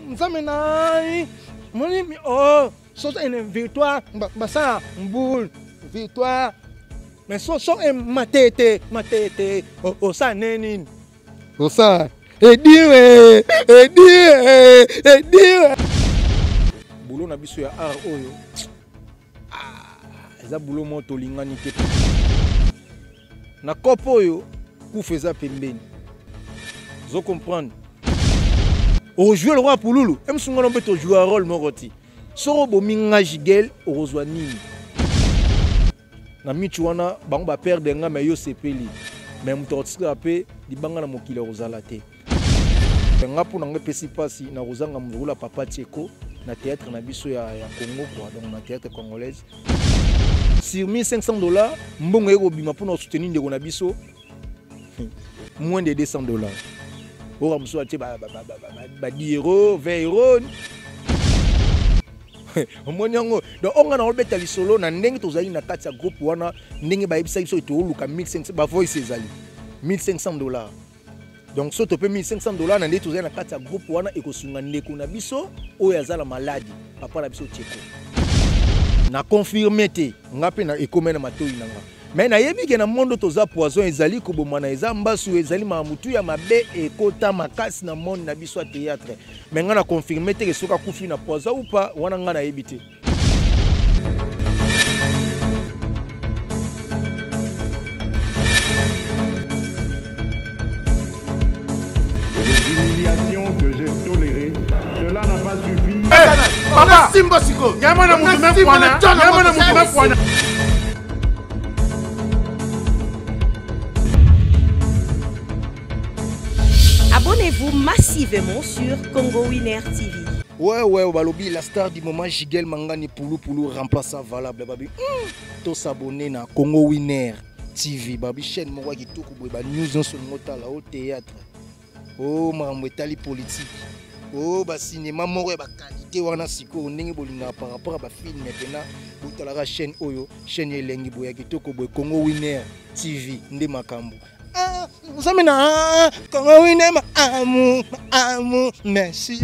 Nzamenai. Moni oh, so une victoire, basa mboul, victoire. Mais so matete, oh ça nenin. Oh ça. Ediwe. Boulot na biso ya art oyo. Eza boulot moto lingani te. Na kopo oyo ku feza pembeni. Zo comprendre. O jouer le roi Pululu, em sungono beto jouer un rôle moroti. Soro bo minga jigel o rozwa nini. Na michu wana bango ba perdre nga me yo sepeli. Mais mutotsika pe di banga na mokila rozala te. Nga pour nga pesi pasi na rozanga mvula papa Tcheko na théâtre na biso ya Congo quoi, donc na théâtre congolaise. Sur $1,500, mbongo eko bima pour nous soutenir ndeko na biso. Moins de $200. Ora muso ati ba 10 €, 20 €. Omonyango donc on a olbeta lisolo na ndenge tozali na kati ya groupe wana ndenge ba yebisa biso to luka 1500 ba voice ezali $1,500. Donc so to pe $1,500 na ndenge tozali na kati ya groupe wana ekosunga ndeko na biso oyo azala maladi papa na biso Tcheko. Na confirmé te ngape na ekomena matoyi nanga. Mais na yebi ke na mondo toza poison ezali ko bomana eza mbasu ezali mamutu ya mabe ekota makasi na monde na biso théâtre. Mais nga na confirmé te ke soka kufi na poison ou pas wana nga na yebi te. Les humiliations que j'ai tolérées, cela n'a pas suffi. Papa Simba Siko. Yamana mutume kwana. Abonnez-vous massivement sur Congo Winner TV. Ouais, balobi la star du moment Jigel Mangani Poulou remplaçant valable babi. To s'abonner na Congo Winner TV babi chaîne mo ki to ko ba news sur motala au théâtre. Oh mambo etali politique. Oh ba cinéma moko ba qualité wana siko ndenge bolinga par rapport à ba film maintenant botala ka chaîne oyo chaîne elengi boya ki to ko boy Congo Winner TV nde makambo. Vous avez Congo Winner amu merci.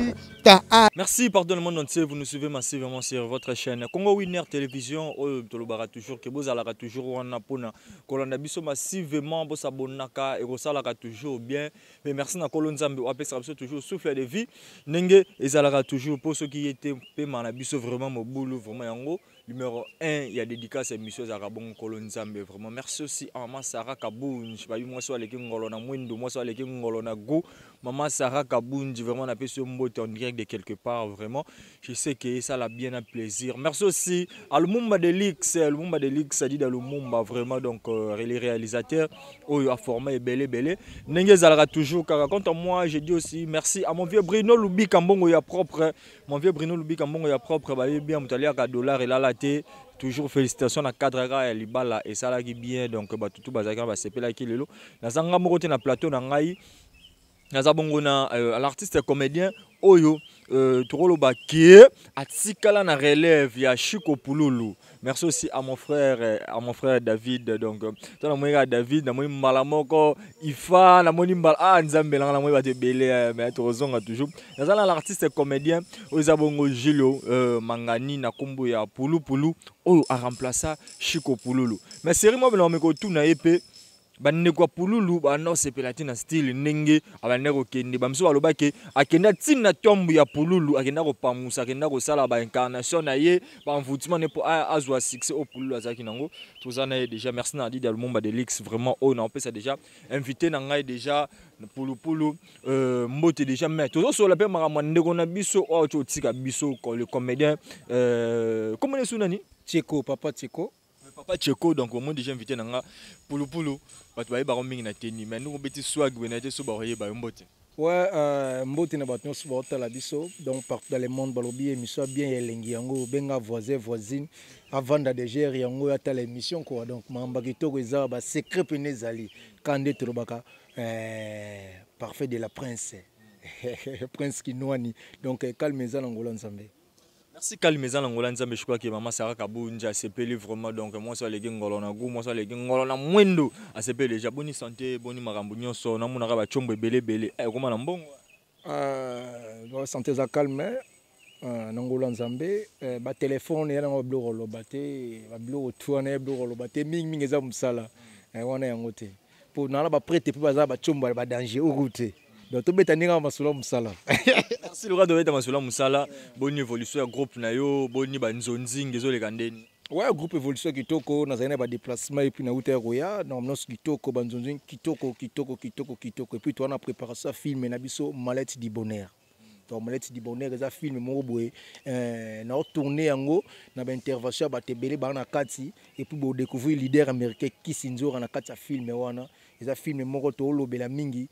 Merci, pardon le monde entier, vous nous suivez massivement sur votre chaîne Congo Winner Télévision. Tolobara toujours que vous allez toujours en apona. Kolanda biso massivement, vous abonnaka et vous allez toujours bien. Mais merci na Kolonzambe, ou appelle ça toujours souffle de vie. Nenge et allez toujours pour ceux qui étaient paiement na biso vraiment mon boulot vraiment yango. Numéro 1, il y a dédicace à M. Zarabon Kolonzambe. Vraiment, merci aussi à Maman Sarah Kabounj. Moi, je suis allé à Mwindo, moi, je suis allé à Go. Maman Sarah Kabounj, vraiment, on a fait ce mot en direct de quelque part. Vraiment, je sais que ça a bien un plaisir. Merci aussi à Lumumba de Lix. Lumumba de Lix, ça dit dans Lumumba, vraiment, donc, les réalisateurs, où a formé belé. Nengue Zalra toujours, car quant à moi, je dis aussi merci à mon vieux Bruno Loubi Kambongo, il y a propre. Mon vieux Bruno Loubi Kambongo, il y a propre. Bah, bien, on t'a à dollar et là. Toujours félicitations à Kadraga et Libala et ça là qui bien donc tout bazaka va sepela qui lelo na zanga morote na plateau na ngai na zabongona l'artiste comédien oyo Turolo Bakie atikala na relève ya Chiko Pululu. Merci aussi à mon frère David donc tona moya David na moi malamoko ifa na moni mbala nzambe na moi ba te belé mais tozonga toujours na l'artiste comédien Ozabongo Gilo Mangani na kombo ya Pulu oyo a remplacer Chiko Pululu. Mais série moi na meko tout na épée bande kwa Pululu bana sepelati na style ndenge abane ko kende bamso balobake akenda tina tombu ya Pululu akenda ko pamusa akenda ko sala ba incarnation na ye ba envoûtement ne pour azwa succès au Pululu azaki nango tozana ye déjà merci na dit dans le monde de l'X vraiment on a ça déjà invité na ngai déjà Pulu mbote déjà mais tozo sur la pe makamande ko na biso o tika biso le comédien comment est sunani Tcheko papa Tcheko. Papa Tcheko, donc au moins déjà invité dans Pulu. Bah tu vas y baron ming na teni, mais nous on petit swag, on a été sous barrière bah mbote. Ouais, mbote na batno sous barrière la biso, donc partout dans le monde balobi émission bien elengi yango benga voisine avant d'adhérer yango ya ta l'émission quoi, donc mamba kitoko eza ba secret penezali kande trobaka parfait de la prince. Prince Kinwani, donc calme ça l'angola nzambe. Merci Kalimeza Langola Nzambe, je crois que Maman Sarah Kabounja a sepelé vraiment donc moi sur les gengolona go moi sur les gengolona mwendo a sepelé déjà bonne santé bonne marambo nyonso na munaka ba chombo belé comment na mbongo santé za calme nangola nzambe ba téléphone yana ba bloko lobate ba bloko tuana bloko lobate mingi eza musala wana yango te pour nala ba prêter pour baza ba chomba ba danger au route donc to beta ninga masolo musala. Merci le gars de beta masolo musala bonne évolution ya groupe na yo boni ba nzonzi ngezo le kandeni. Ouais, groupe évolution kitoko na zaina ba déplacement et puis na uta roya na mnos kitoko banzonzi kitoko et puis toi on a préparé ça film na biso Mallette du bonheur. Donc Mallette du bonheur eza film moko boye na tourner yango na ba intervention ba tebele ba na kati et puis bo découvrir leader américain Kisinzora na kati ya film wana eza film moko to lobela mingi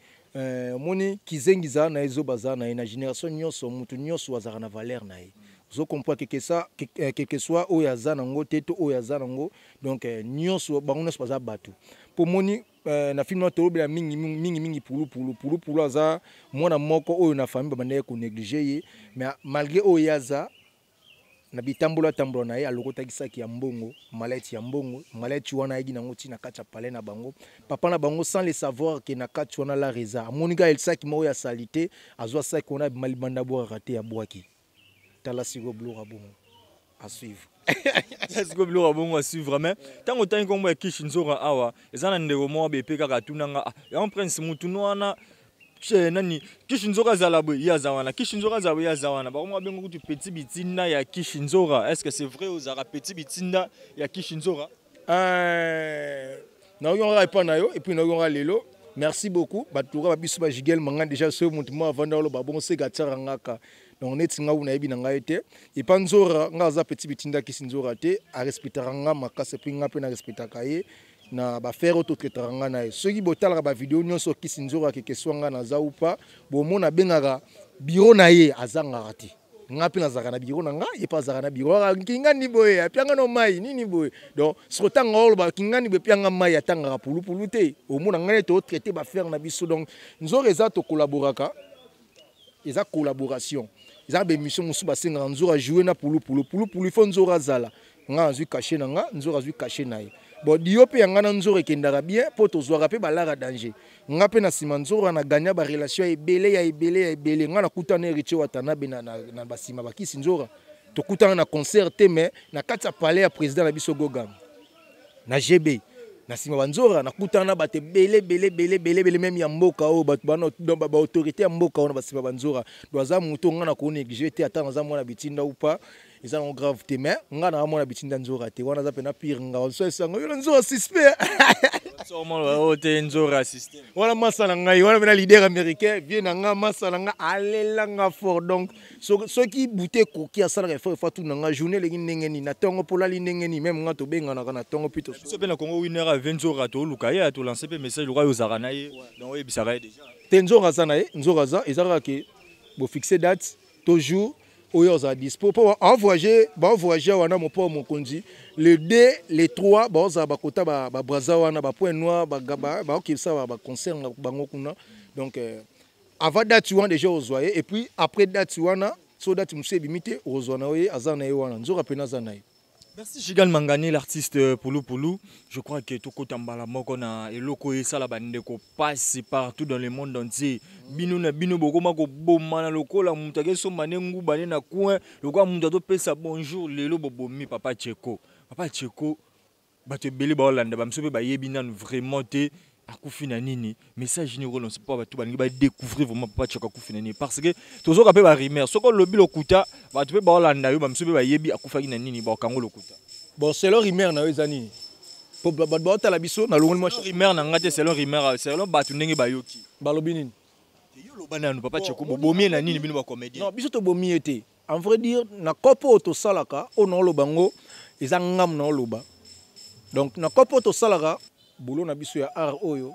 moni kizengiza na ezo baza na génération nyonso mutu nyonso azara na valeur na ye. Vous comprenez que ça, quel que soit où yazanango, teto où yazanango, donc nyonso bangonos pas abatu. Pour moni na film na tolobe la mingi pour aza mwana moko oyo na famille bande ko négliger mais malgré o yaza na bitambola tambola na ye alokota kisaki ya mbongo Mallette ya mbongo Mallette wana yegi nango tina kacha pale na bango papa na bango sans le savoir que na kacha wana la reza monika el saki mo ya salité azwa saki ona malibanda bo raté ya boaki. Talasigo Blue Rabongo à suivre. Talasigo Blue Rabongo à suivre mais tant autant comme ya Kishinzora awa ezana ndeko mo BP kaka tunanga ya prince mutuno wana nani Kishinzora zalabo ya zawana Kishinzora zabo ya zawana ba mo bengo kutu petit bitinda ya Kishinzora est-ce que c'est vrai aux ara petit bitinda ya Kishinzora na yo répond na yo et puis na yo lelo merci beaucoup batura ba biso ba jigel manga déjà ce mutumo avant dans le babon se gatara ngaka. Donc net nga una yebi nga été et panzora nga za petit bitinda Kisinzora te a respectera nga makase pe nga pe na respectaka ye na ba faire auto traitanga na ye soki botala ba vidéo nyonso Kisinzora ke keswa nga na za ou pas bo mona bengaka bureau na ye azanga rati nga pe na zaka na bureau na nga e pa zaka na bureau kinga ni boye apianga no mai nini boye donc sotanga olo ba kinga ni be pianga mai atanga pulu te o mona nga to traiter ba faire na biso donc nzora eza to collaboraka eza collaboration. Ils ont des missions musu basenga nzora jouer na pulu fo nzora zala nga azui caché na nga nzora azui caché na ye bon dio pe nga na nzora kendara bien po to zwa pe balara danger nga pe na sima nzora na gagner ba relation ebele nga na kutana héritier watana be na basima bakisi nzora to kutana na concert te mais na kati ya palais ya président na biso Gogam na GB na sima banzora na kutana bate bele même ya mboka o bat bana ba autorité ya mboka ona basima banzora doza muto nga na ko négliger te ata za mona bitinda ou pas ils ont grave te mais nga na mona bitinda nzora te wana za pena pire nga on so sango yo nzora suspect so mo o te nzora système wala masala ngai wana bena leader américain vient na nga masala nga alela nga fort donc so qui bouté koki asala fa tout nga journée le ngeni na tongo pola li ngeni même nga to benga na tongo pito so pe na Congo winner a 20 jours to luka ya to lancer pe message lo yo zara na ye donc oui bisara déjà nzora za na ye nzora za ezara ke bo fixer date toujours oyo za dispo pour envoyer wana mo po mo konzi le 2 le 3 ba za ba kota ba braza wana ba point noir ba okisa ba concert bango kuna donc avant date wana déjà ozoye et puis après date wana so date musse bimite ozona oye azana ye wana nzora pena zana ye. Merci Gigal Mangani, l'artiste Poulou. Je crois que tout côté mbala moko na eloko e sala bande ko passe partout dans le monde entier. Bino bokoma ko bomana lokola mutage so manengu bane na coin, lokwa mundo pesa bonjour lelo bobomi papa Cheko. Papa Cheko bato bele ba Hollande ba msobe ba yebi nanu vraiment te akufina nini message ni relance pas bato ba découvrir vraiment papa Cheko akufina nini parce que tozo ka pe ba rimer soko lobi lokuta bato pe ba Hollande yo ba msobe ba yebi akufaki na nini ba kango lokuta. Bon c'est leur rimer na ezani po ba ta la biso na longol mo rimer na ngate c'est leur rimer c'est leur bato ndenge ba yoki balobi nini yo lo bana no papa Cheko bobomi na nini bino ba comédien non biso to bomi ete en vrai dire na kopo to salaka ono lo bango ezangam na loba donc na kopo to salaka boulot na biso ya art oyo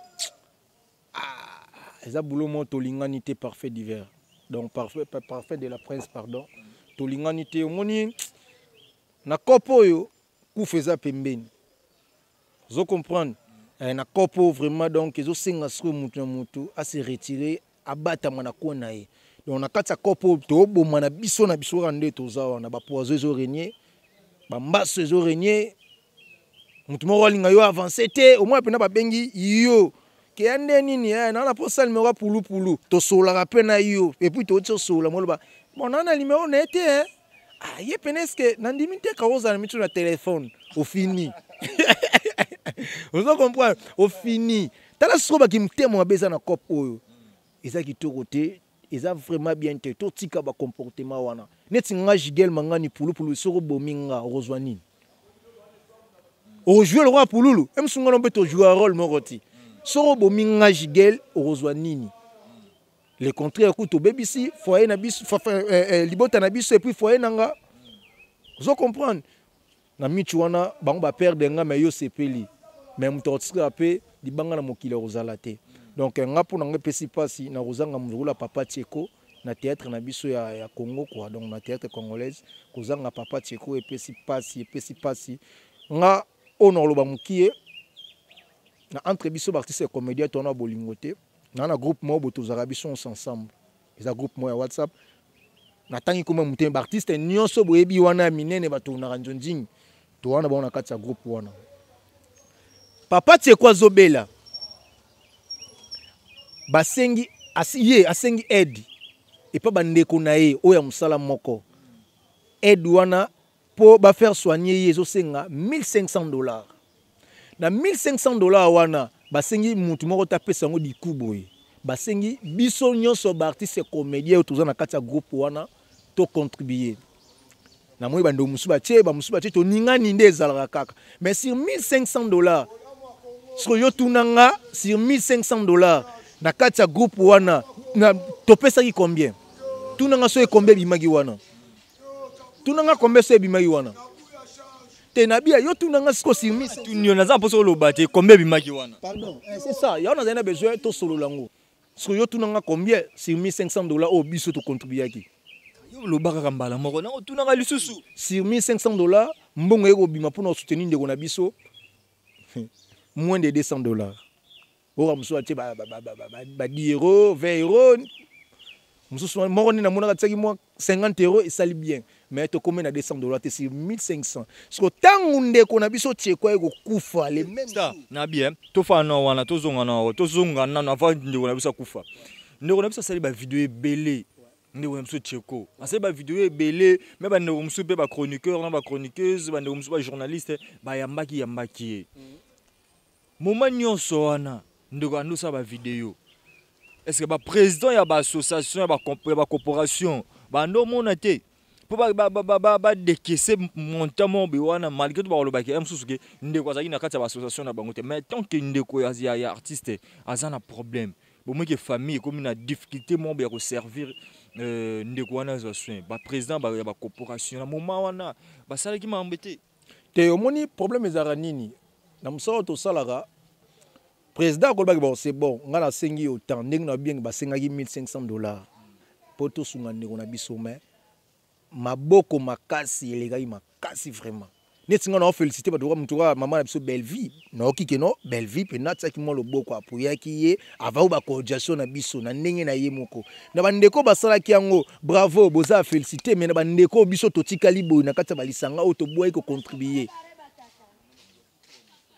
eza boulot mo to linganité parfait d'hiver donc parfait de la prince pardon to linganité omoni na kopo oyo kufeza pembeni zo comprendre na kopo vraiment donc ezo senga sro mutu na mutu a se retirer abata mana kona ye donc na kati ya kopo to boma na biso rande to zawa na ba poiso ezo régner ba mbaso ezo régner mutu moko alinga yo avancer te au moins pena ba bengi yo ke nde nini na posa numéro pulu to sola rapé na yo et puis to sola moloba bon na numéro na été ah ye peneske na ndimite ka oza na mitu na téléphone au fini vous comprenez au fini tala soba ki mtemo abeza na cop oyo eza kitoko te eza vraiment bien te to tika ba comportement wana neti nga jigel mangani pulu soko bominga rozwa nini o jouer le roi pululu em sunga no beto jouer rôle moroti soko bominga jigel rozwa nini le contraire kuto bebisi foyer na biso libota na biso et puis foyer nanga vous comprendre na mitu wana bango ba perdre nga mais yo sepeli même totsika pe libanga na mokili rozala te donc nga pour nga pesi pasi na rozanga muzula papa Tcheko na théâtre na biso ya Congo quoi donc na théâtre congolaise kozanga papa Tcheko et pesi pasi nga ono loba mukie na entre biso artiste et comédien tona bolingote na groupe mo botozaka biso ensemble eza groupe mo ya WhatsApp na tangi kuma mutemba artiste nyonso boyebi wana minene bato na ranjonjing to wana ba na kati ya groupe wana papa Tcheko azobela basengi asengi aide et pas bandeko na ye oya musala moko aide wana pour ba faire soigner yezo senga $1500 na $1500 wana basengi mutu moko tapesa ngo dikuboye basengi biso nyonso ba artiste comédien otoza na kati ya groupe wana to contribuer na moi bando musuba tie to ningani nde ezalaka kaka mais sur $1500 so yo tunanga sur $1500 na kati ya groupe wana na topesa ki combien tunanga so e combien bimagi wana tunanga combien so e bimagi wana te na bia yo tunanga siko sur 1000 tunyo naza poso loba te combien bimagi wana pardon c'est ça yo na besoin to solo lango so yo tunanga combien sur $1500 au biso to contribuer ki yo loba kaka mbala moko na tunanga lisusu sur $1500 mbongo eko bima pour soutenir ndeko na biso moins de $200 ora muso ate ba 10 euros 20 euros muso moko ni na mona tsaki moi 50 euros et ça bien mais to combien na $200 te sur 1500 parce que tangu ndeko na biso Tcheko eko kufa les mêmes ça na bien to fa na wana to zonga na avant ndeko na biso kufa ndeko na biso sali ba vidéo ebele ndeko na biso Tcheko asali ba vidéo ebele mais ba ndeko muso pe ba chroniqueur na ba chroniqueuse ba ndeko muso ba journaliste ba yambaki moment nyonso wana ndeko andosa ba vidéo est-ce que ba président ya ba association ya ba corporation ba ndo mona te pour ba décaisser montant be wana malgré tout ba lobaki msusuke ndeko azaki na kati ya ba association na bango te mais tant que ndeko ya artiste azana problème bon moi que famille comme une difficulté mon be ko servir ndeko wana za soin ba président ba corporation na moment wana ba sala ki m'embêter te omoni problème ezara nini na musala to salaka président kolbaki bon c'est bon ngana sengi autant ndenge na bien basengaki $1500 pour tout sunga ndeko na biso mais maboko makasi elegaki makasi vraiment neti nga na féliciter ba doka mutuka maman na biso Bellevie na okike no Bellevie pe natsaki mo loboko apoyaki ye avant ba coordination na biso na ndenge na ye moko na bandeko basalaki yango bravo boza féliciter mais na bandeko biso totikali boy na kati ya balisanga o to boye ko contribuer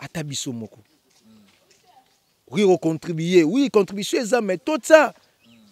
ata biso moko oui contribuer oui contribution ça mais tout ça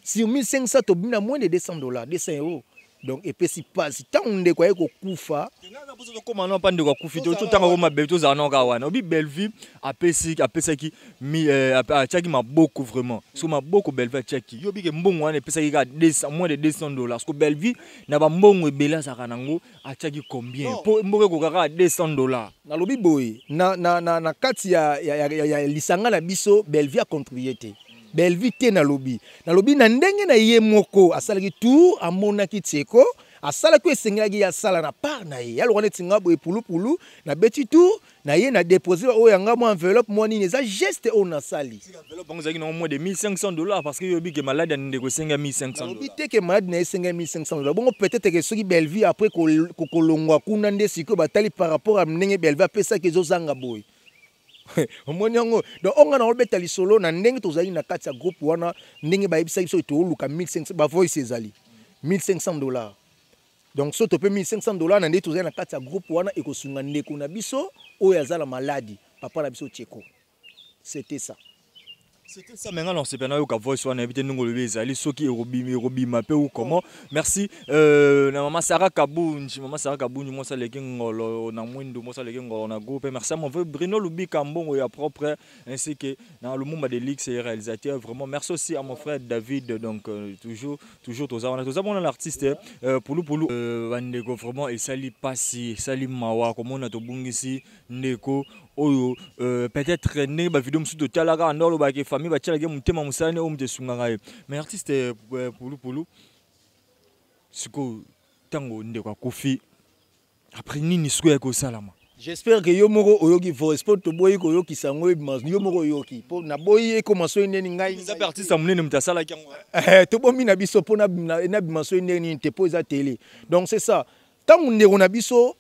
sur 1500 to bina moins de $200 200 euros donc et puis si pas si tant on ndeko ko kufa nga poso to koma no pande ko kufito to tanga ko mabe to za no ka wana obi Bellevie apesaki achaki maboko vraiment so maboko Bellevie achaki yo bike mbongo wana pesaki ka moins de $200 parce que Bellevie na ba mbongo ebela saka nango achaki combien po mboke ko kaka $200 na lobi boy na kati ya lisanga na biso Bellevie a contribué te Bellevie te na lobi na ndenge na ye moko asalaki tour amonaki Tcheko asalaki esengaki ya sala na part na ye ya lokone tinga boye pulu na beti tour na ye na déposer o yanga mo enveloppe mo nini za geste on a sali enveloppe on zaki na moins de $1500 parce que yobi ke malade ndeko senga $1500 lobi te ke malade na senga $1500 bon peut-être que soki Bellevie après ko kolongwa kuna nde siko batali par rapport à ndenge Bellevie apesa ke zo zanga boye omoni yango donc onga na olbeta lisolo na ndenge tozali na kati ya groupe wana ndenge bayebisa biso to luka 1500 ba voice ezali $1500 donc so to pe $1500 na ndenge tozali na kati ya groupe wana ekosunga ndeko na biso oyo azala maladi papa na biso Tcheko c'était ça C'était ça maintenant, c'est pendant que voice on invité nous le les ali soki Robi mappé ou comment. Merci na maman Sarah Kabunji, moi ça les ngolo na mwindo moi ça les ngolo na groupe. Merci à mon frère Bruno Lubi Kambongo ya propre ainsi que dans le monde de l'X et réalisateur vraiment. Merci aussi à mon frère David donc toujours tous on l'artiste Poulou bandeko vraiment et sali pasi sali mawa comme on a to bungisi ndeko oyo peut-être né ba vidéo musu to talaka ndolo ba ke famille ba tchalage mutema musane o mte sunga mais artiste Poulou siko tango ndeko kofi après nini siko ko salama. J'espère que yo moko oyoki voice sport to boyi ko yoki sango ebmas yo moko yoki po na boyi commencer neni ngai za artiste munene mutasala kyango to bomi na biso po na bimaso neni te po za télé donc c'est ça tango ndeko na biso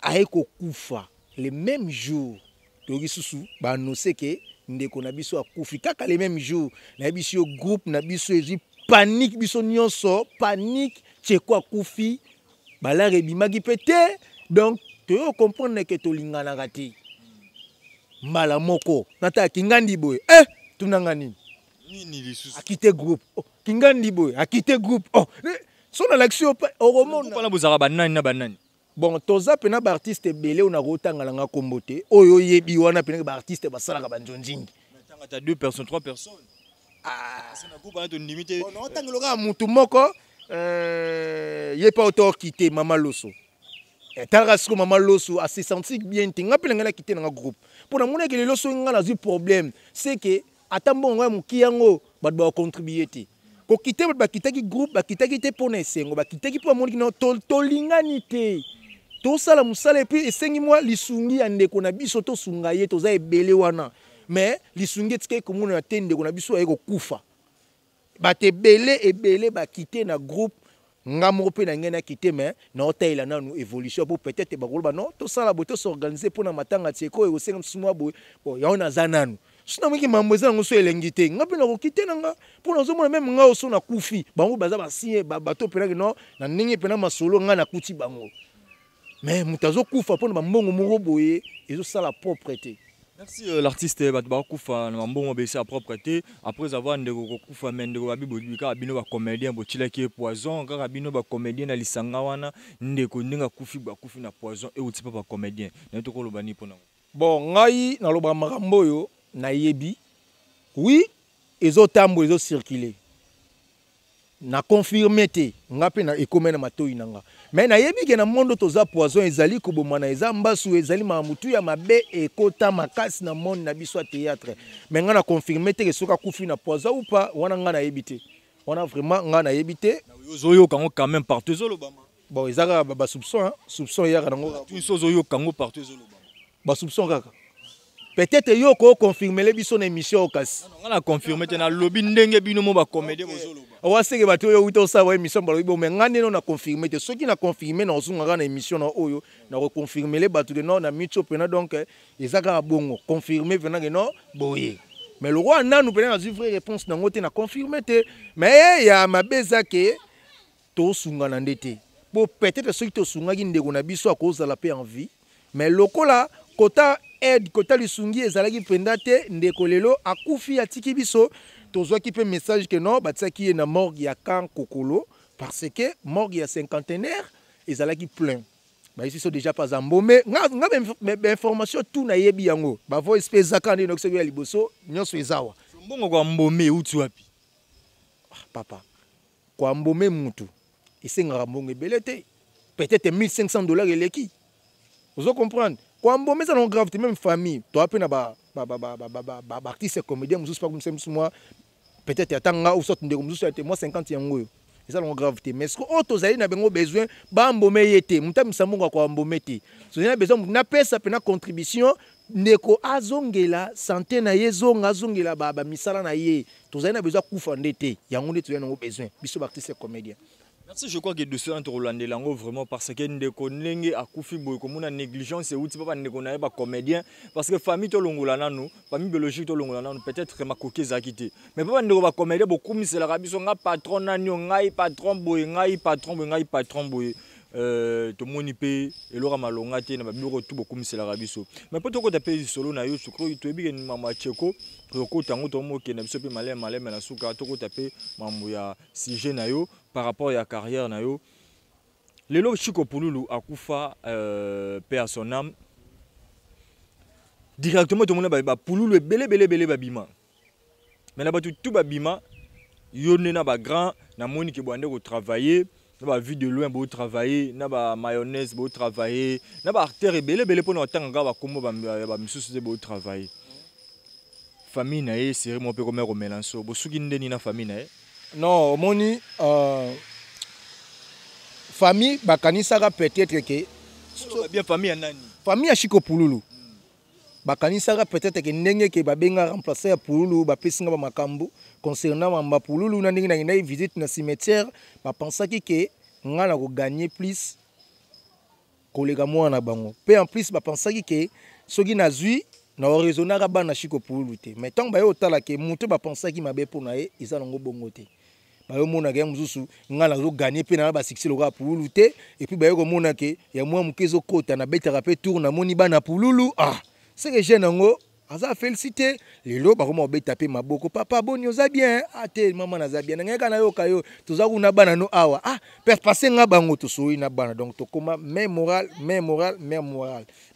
aeko kufa les mêmes jours toki susu ba annoncer que ndeko na biso akufi kaka les mêmes jours na biso groupe na biso ezi panique biso nyonso panique tcheko akufi bala rebimaki pété donc tu comprendre que to lingana kati mbala moko nata kingandi boy tunanga nini lisusu akite groupe kingandi boy akite groupe son l'action au roman pala bozara banani na banani. Bon, toza pena ba artiste belé on a rotanga langa kombote. Oyo yebi wana pena ba artiste basala ka banjonjingi. T'as 2 personnes, 3 personnes. C'est na coupe to limité. On otanga loka mutu moko ye pas auteur quitter Mama Loso. Et talrasko Mama Loso a se senti bien tinga pena ngana quitter nga groupe. Pour na mona que le Loso ngana zu problème, c'est que atambo nga mukiyango ba contribuer te. Ko quitter ba kitaki groupe ba kitaki te pona esengo ba kitaki po moni no tolingani te. Tout ça la musala et puis esengi moi lisungi ya ndeko na biso to sunga ye toza ebele wana mais lisungi tike ko mona tende ko na biso ayeko kufa ba te ebele ba quitter na groupe ngamo pe na ngena quitter mais na hôtel na nous évolution pour peut-être ba ko ba non tout ça la boto s'organiser pour na matanga tieko e osenga msumwa bo ya ona zananu sina mwiki mambo za ngoso elengi te ngapi na ko quitter nga pour na zomona même nga oso na kufi bango baza ba signer ba bato pena no na ningi pena masolo nga na kuti bango. Mais mutazo kufa pona bambongo moko boye ezo sala propreté. Merci l'artiste Batba Kufa na mbongo besa propreté après avoir ndeko kufa mendeko babibo bika bino ba comédien bo chilaki poison kaka bino ba comédien na lisanga wana ndeko ndinga kufi na poison et utipa ba comédien na to koloba ni pona. Bon ngai na loba makambo yo na yebi oui ezo tambo ezo circuler na confirmé te ngape na ekomena matoyi nanga mais na yebi ke na mondo toza poison ezali ko bomana eza mbasu ezali mamutu ya mabe ekota makasi na monde na biso théâtre mais nga na confirmé te ke soka kufi na poison ou pas wana nga na yebite wana vraiment nga na yebite ozoyo kango quand même partout ezolobama bon ezaka ba soupçon soupçon yaka nango tout ozoyo kango partout ezolobama ba soupçon kaka peut-être yo ko confirmer les biso na émission okasi on a confirmé te na lobby ndenge bino mo ba comédie bozoloba wa seke bato yo uto sa wa émission ba lobby mais ngane no na confirmer te soki na confirmer na osunga na émission na oyo na reconfirmer les bato de non na micho pena donc ezaka bongo confirmer venant que non boye mais le roi nanu pena na vraie réponse na ngote na confirmer te mais ya mabeza ke to sunga na ndete po peut-être soki to sunga ki ndeko na biso akoza la paix en vie mais lokola kota aide kota lisungi ezalaki pendate ndeko lelo akufi atiki biso tozwaki pe message que non batsaki na morgue ya kan kokolo parce que morgue ya cinquantenaire ezalaki plein ba ici sont déjà pas embaumé nga information tout na yebi yango ba voice pe zakandi no kse ya liboso nyonso ezawa mbongo kwa mbome uti wapi papa kwa mbome mutu isenga mbongo ebele te peut-être $1500 eleki vous comprendre quoi mbome ça non grave même famille toi pe na ba artiste comédien mususu pas comme moi peut-être atanga ou sorte ndeko mususu ate moi 50 yango ça non grave mais est-ce que auto zali na bengo besoin ba mbome yete mutamisa mungu kwa mbome te so na besoin na pesa pe na contribution ndeko azongela santé na yezonga azongela ba misala na ye to zali na besoin kufa ndete yango ndete na besoin biso ba artiste comédien. Merci, je crois que de ce entre Roland Lango vraiment parce que ndeko ndenge akufi boy comme na négligence et outi papa ndeko na ba comédien parce que famille to longola nanu famille biologique to longola nanu peut-être ma coquille zakité mais papa ndeko ba comédien beaucoup misela biso nga patron nani ngai patron boy tomoni pe elora malonga te na babiro tout beaucoup misela rabiso mais poto ko taper solo na yo sukro to ebi ke mama cheko ko tango to mo ke na biso pe malema na suka to ko taper mambo ya sujet na yo par rapport ya carrière na yo lelo Chiko Pululu akufa paix à son âme directement tout le monde ba Pululu belé babima mais na ba tout babima yone na ba grand na moni ke boande ko travailler na ba vue de loin bo travailler na ba mayonnaise bo travailler na ba artère belé pour na tanga ba kombo ba misusu bo travailler famille na e série mo pe ko mero melanso bo suki ndeni na famille na e non moni famille bakanisaka peut-être que bien famille nani famille ya Chiko Pululu bakanisaka peut-être que ndenge ke babenga remplacer Pululu bapesinga ba makambo concernant mamba Pululu na ndenge na visite na cimetière ba pensaki que ngana ko gagner plus kolega mwana bango pe en plus ba pensaki que soki nazui na raisonnaka bana Chiko Pululu te mais tant ba yo tala ke mutu ba pensaki mabe pona e isa nango bongo te ba yo mona ke mususu ngana zo gagner pe na ba succès loka Pululu te et puis ba yo mona ke ya mwa mukezo kota na betaka pe tour na moni bana Pululu c'est que j'ai nango aza félicité lelo ba koma obeta pe maboko papa boni oza bien ate mama naza bien ngeka na yo kayo toza kuna bana no awa per passer nga bango to soyi na bana donc to koma même moral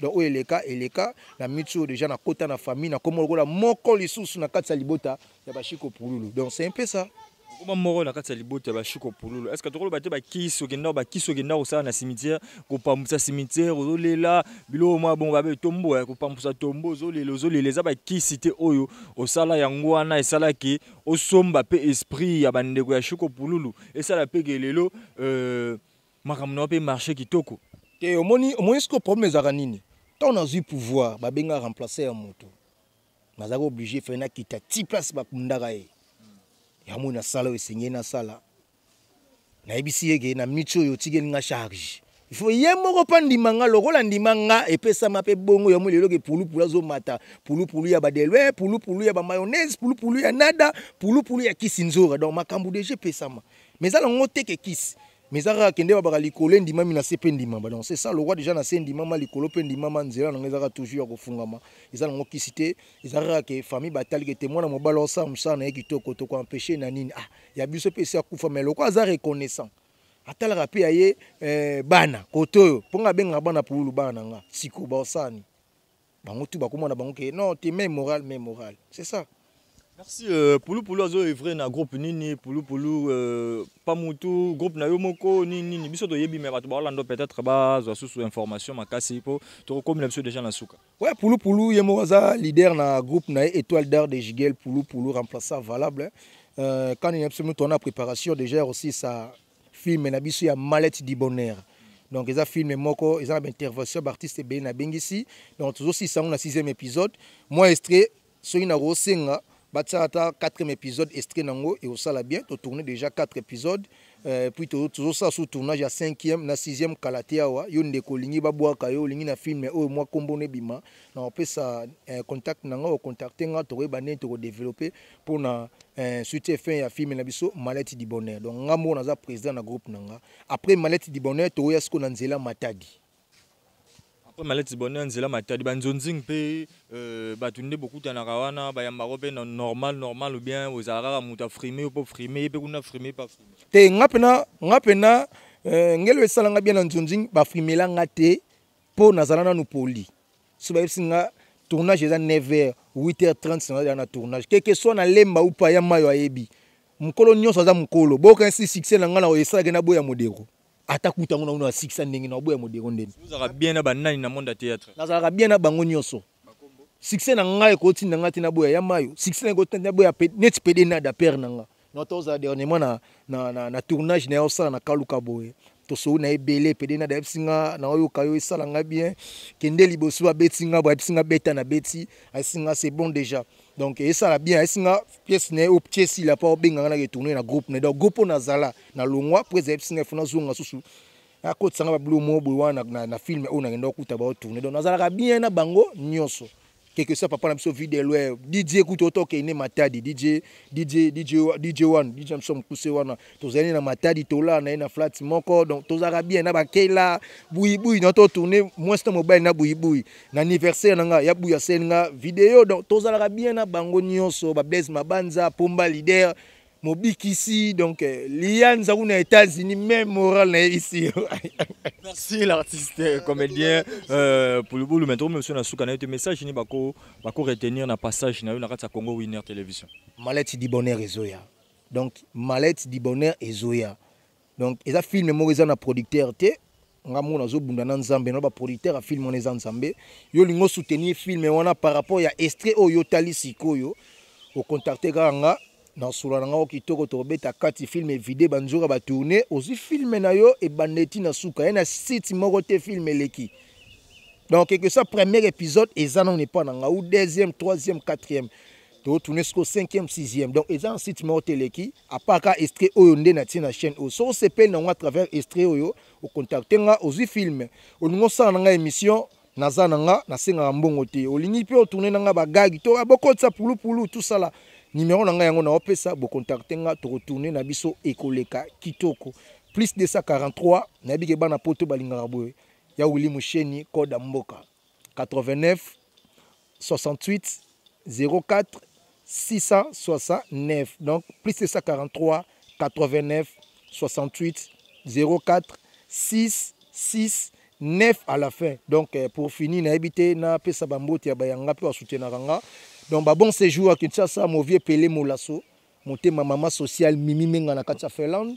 donc eleka na mitso déjà na kota na famille na komo lokola moko lisusu na kati ya libota ya ba Chiko Pululu donc c'est un peu ça. Comment moro na kati ya libota ba Chiko Pululu est-ce que tokolo bate ba kiso kenda ko sa na cimetière ko pambusa cimetière ozolela bilo mwa bon ba be tombo ko pambusa tombo ozolela za ba kisite oyo osala yango wana esala ki osomba pe esprit ya bandeko ya Chiko Pululu esala pe gelelo makamno pe marché kitoko te omoni ce que problème ezaka nini tant on a eu pouvoir ba benga remplacer un moto nazako obligé faire na kita ti place ba kundaka e ya mona sala esenye na sala na ebisi yeke na micho yo tigeli nga charge il faut yemoko pa ndimanga lokola ndimanga epesa mape bongo ya mulelo ke pulupulu zo mata pulupulu ya badelwe pulupulu ya ba mayonnaise pulupulu ya nada pulupulu ya kisinzora donc makambu déjà pesama mais ala ngote ke kisi mais ara kende ba likolo ndima mina sepe ndima donc c'est ça le roi déjà na se ndima ma likolo pe ndima manzela na ngezaka toujours ko fungama ezala ngo kisite ezara ke famille batali ke témoin na mobala osa musana ekitoko to ko empêcher na nini ya biso pe se akufa mais loko aza reconnaissant atala rapi aye bana koto ponga benga bana Pululu bana nga siko ba osani bango tu bakomona bango ke non te même moral c'est ça. Merci Pulupulu azo evre na groupe nini Pulupulu pas mutu groupe na yo moko nini biso to yebi mais bato ba lando peut-être ba zo sous information makasi po to comme na biso déjà na suka ouais Pulupulu yemo za leader na groupe na étoile d'art de Jigel Pulupulu remplaçant valable quand il y a absolument ton préparation déjà aussi ça film na biso ya mallette du bonheur donc ils a filmé moko ils a intervention d'artiste be na bengisi donc aussi ça on a 6e épisode moi extrait so ina rosenga Batata 4e épisode extrait nango et au sala bien to tourner déjà 4 épisodes puis toujours ça sous tournage à 5e na 6e kalateawa yo ndeko lingi babwaka yo lingi na film o moi kombone bima na on peut ça contact nango contacter nga to bané to développer pour na suite fin ya film na biso Mallette du bonheur donc ngambo na za président na groupe nanga après Mallette du bonheur to yasko na nzela matadi. Après Mallette bonheur nzela matadi banzonzing pe batunde beaucoup tanaka wana bayamba ko pe normal ou bien ozara muta frimer ou frimer pe kuna frimer pas frimer te ngapena ngelo esalanga bien na nzonzing ba frimela ngate po nazalana nu poli so ba singa tournage eza 9h 8h30 na tournage quelque soit na lemba ou pa ya mayo ayebi mukolo nyonso aza mukolo boka si succès na ngana o esala na boya modero atakuta ngona una 600 ndenge na boya modero ndeni vous aura bien na banani na monde théâtre nazala bien na bango nyonso succès na ngai ko tinda ngati na boya ya mayo succès na ko tinda boya net pede na da père nanga notoza dernièrement na tournage na osala na kaluka boye to so na ebele pede na da singa na oyo kayo esala nga bien kende liboso abetinga ba singa beta na beti asinga c'est bon déjà donc esala bien asinga pièce na o pièce la pa obenga na retourner na groupe na donc groupe na zala na longwa prese singa fona zonga susu akotsanga ba blo mo boy wana na film o na ngenda okuta ba tourner donc nazala bien na bango nyonso quelque soit papa na biso vidéo DJ kutoto ke ne matadi DJ one DJ Samson kuse wana tozali na matadi tola na flat moko donc tozara bien na bakela buyi na to tourner moins mobile na buyi na anniversaire nanga ya buya senga vidéo donc tozara bien na bango nyonso ba Blaise Mabanza Pomba leader Mobikisi donc Liane Zaouna États-Unis même moral na ici. Merci l'artiste comédien pour le boulot maintenant monsieur na suka na te message ni bako retenir na passage na kati ya Congo Winner Télévision. Mallette di bonheur ezoya. Donc Mallette di bonheur ezoya. Donc eza film mo eza na producteur te ngamo na zo bunda na Nzambe na ba producteur a film on eza Nzambe. Yo lingo soutenir film wana par rapport ya extrait oyo tali sikoyo au contacter nga dans sula nanga okitoko to beta kati film et vidéo banjoka ba tourner aussi film na yo e bandeti na suka na site moko te film leki donc quelque ça premier épisode et ça non n'est pas nanga ou deuxième troisième quatrième to tourner jusqu'au cinquième sixième donc et ça site moko te leki à part ka extrait oyo nde na tina chaîne o so se pe na à travers extrait oyo au contacter nga aussi film o ngo sa nanga émission naza nanga na senga mbongo te o lingi pe o tourner nanga ba gag to aboko tsa pulu tout ça là. Numéro nanga yango na opesa bo contacter nga to retourner na biso ekoleka kitoko plus 243 na bike bana poto balingaka boye ya Willy Musheni code mboka 89 68 04 669 donc plus 243 89 68 04 669 à la fin donc pour finir na habité na pesa bambote ya bayanga pe soutenir nga. Donc bon séjour à Kinshasa, mon vieux Pelé Molasso, monté ma maman sociale Mimi Menga na Katia Finlande.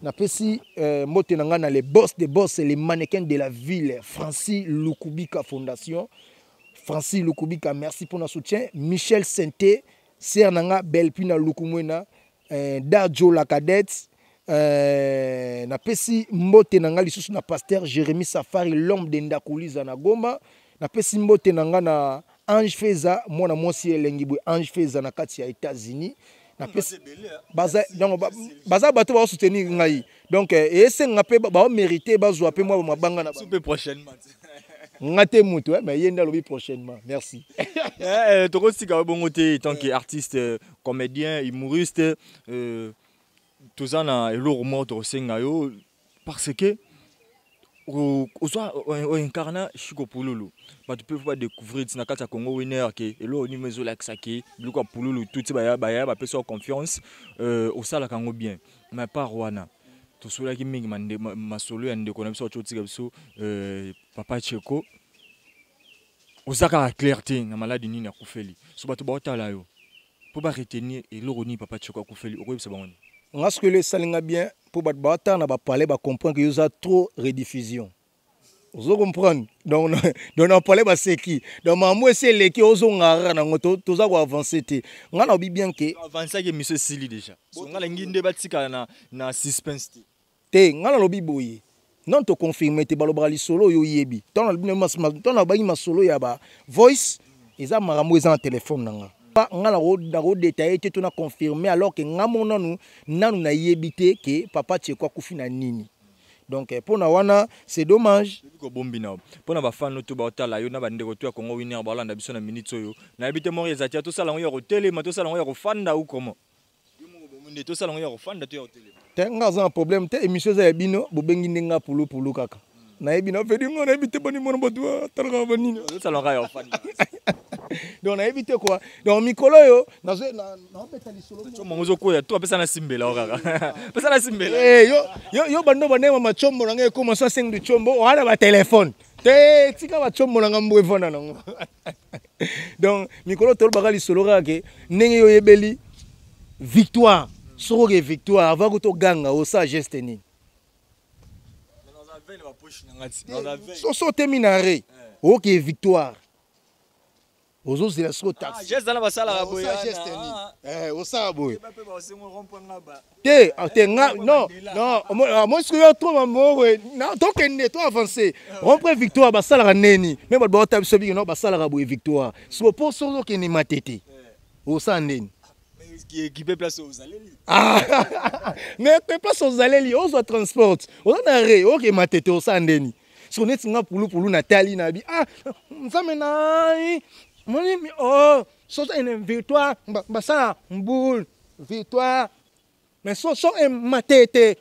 Na pesi moté nanga na les boss des boss et les mannequins de la ville, Francis Lukubika Fondation. Francis Lukubika, merci pour notre soutien. Michel Senté, Ser nanga Belpina Lukumwena, Dajo la cadette. Na pesi moté nanga lisusu na pasteur Jérémy Safari l'homme de Ndakuliza na Goma. Na pesi moté nanga na Ange Feza, moi si elengibwe Ange Feza na kati ya États-Unis. Na pesi baza donc baza bato ba soutenir ngai. Donc ese ngape ba mériter ba zo pe moi mabanga na ba prochainement. Ngate mutu mais yenda lobi prochainement. Merci. Toko sika bongo te tant qu'artiste, comédien, humoriste tout ça na eloro moto senga yo parce que au incarna Chico Pululu tu peux pas découvrir na kati ya Congo Winner que elo ni mezo la xaki luka Pululu tout ba personne confiance au sala kango bien mais pas wana to sola ki mingi mande masolo ya ndeko na biso chotika biso papa Cheko osaka clarté na maladi nini akufeli so bato ba otala yo pour ba retenir elo ni papa Cheko akufeli okoyebisa bango parce que le salinga bien pour battre bata na ba parler ba comprendre que y a trop rediffusion. Vous comprendre donc on parler ba seki donc mamu c'est les qui ozo ngara na ngoto toza ko avancer te ngana obi bien que avancer que monsieur Sili déjà so ngala nginde batika na suspense te ngana lobi boye non to confirmer te balobra li solo yo yebi ton na ba ma solo ya ba voice eza marambo eza na téléphone nanga ngala ro détailler te to na confirmer alors que ngamo nanu na yebité que papa Cheko kufi na nini. Donc pour na wana c'est dommage ko bombi na pour na ba fan to ba otala yo na ba ndeko to ya Congo Winner ba landa biso na minute oyo na yebité mo rezatia to sala ngo ya ko télé to sala ngo ya ko fanda ou comment yo mo bombi to sala ngo ya ko fanda to ya ko télé te ngaza un problème te émission za bino bo bengi ndenga pulu kaka na yebina fedi ngo na yebité boni mo boto targa banini to sala ngo ya fanda. Donc on a évité quoi donc mikolo yo na peta li solo to mongozo ko ya to pesa na simbela kaka pesa na simbela yo bando banema machombo na ngai comment ça 5 de chombo on a ba téléphone te tika ba chombo na ngambo evona nango donc mikolo to ba li solo kaka ndenge yo yebeli victoire soro ke victoire avant que to ganga au sa geste ni so terminare OK victoire ozo zela soko taxi geste na basala boya o sa boy te nga non moi ce que yo trop mambo non to kende to avancer rompre victoire basala neni même ba ta biso bi no basala boy victoire so pour so ke ni matete o sa neni qui peut placer aux aleli mais peut place aux aleli ozo transport o na re o ke matete o sa neni so net nga pulu na tali na bi nzamena Oh, so une victoire, ça, boule, victoire. Mais so matete,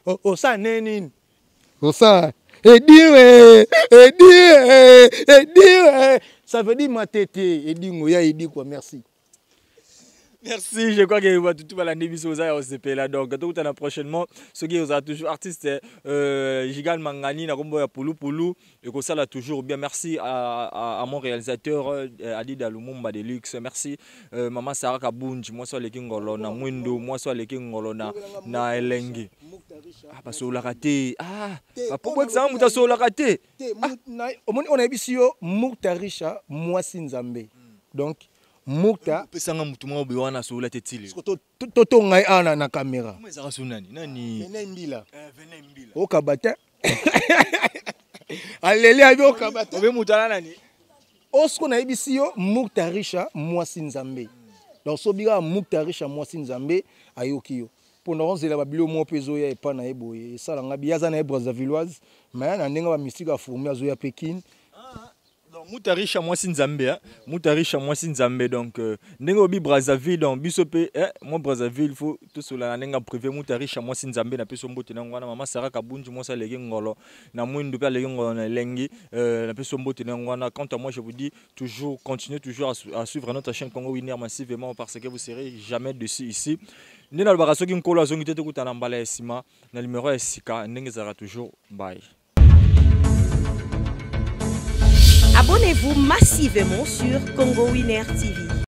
oh ça nenin. Oh ça, et dire, ça veut dire matete, et dire quoi, merci. Merci, je crois que vous tout la nébiso au CP là donc tout à prochainement ce qui est toujours artiste Gigal Mangani na kombo ya Pulu et que ça là toujours bien merci à mon réalisateur Adi Dalumumba Deluxe merci maman Sarah Kabunji moi soit les kingolo na Mwindo moi soit les kingolo na Elengi parce que la raté pour exemple muta so la raté on a bisio Muktarisha moi Sinzambe donc Mukta pesanga mutu mo be wana so la tetili toto ngai ana na caméra comment ça sonani nani Mbila o kabata alele abi o kabata obe mutala nani osko na ibisio Muktarisha mwasi Nzambe donc so bira Muktarisha mwasi Nzambe ayokio pona onzela babilo mo pezo ya epa na eboye sala ngabi yaza na Brazzavilloise mais na ndenga ba mystique a formé azo ya Pékin. Mutarisha mwasi Nzambe Mutarisha mwasi Nzambe donc ndenge obi Brazzaville donc biso pe moi Brazzaville faut tout cela na nga privé Mutarisha mwasi Nzambe na peso mbote na ngwana mama Sarah Kabunji moi ça leki ngolo na Mwindo pe leki ngolo na Lengi na peso mbote na ngwana. Quant à moi je vous dis toujours continuez toujours à suivre notre chaîne Congo Winner massivement parce que vous serez jamais dessus ici. Ndena le baraso ki nkolo azongi te kuta na mbala esima na numéro esika ndenge zara toujours bye. Abonnez-vous massivement sur Congo Winner TV.